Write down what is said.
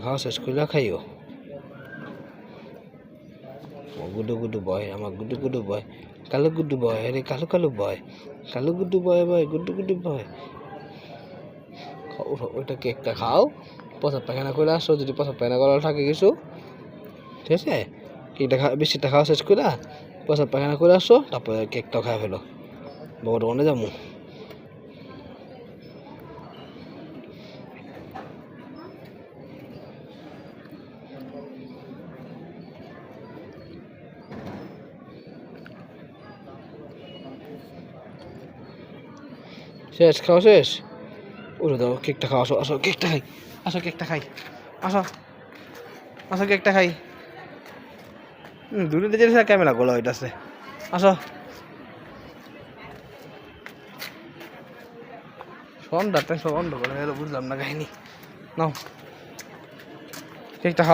খাওয়া শেষ করে খাইও। গুডু গুডু বয়, আমার গুডু গুডু বয়, কালো গুডু বয়, আরে কালো কালো বয়, কালো গুডু বয় বয়, গুডু গুডু বয়। ওইটা কেকটা খাও, প্রসাদ পায়খানা করে আসো, যদি প্রসাদ পায়খানা করা থাকে কিছু, ঠিক আছে, কেকটা বেশিটা খাওয়া শেষ করে প্রসাদ পায়খানা করে আসো, তারপরে কেকটাও খাওয়া ফেলো। বাবা দোকানে যাবো। শেষ খাওয়া শেষ, উঠে দাও, কেকটা খাও, আসো আসো কেকটা খাই, আসো কেকটা খাই, আসো আসো কেকটা খাই। দূরে যে ক্যামেরা গুলো হইতাছে, আসো। সন্ধ্যা সব বন্ধ করে গেল, বুঝলাম না কাহিনি। নাও কেকটা খাও।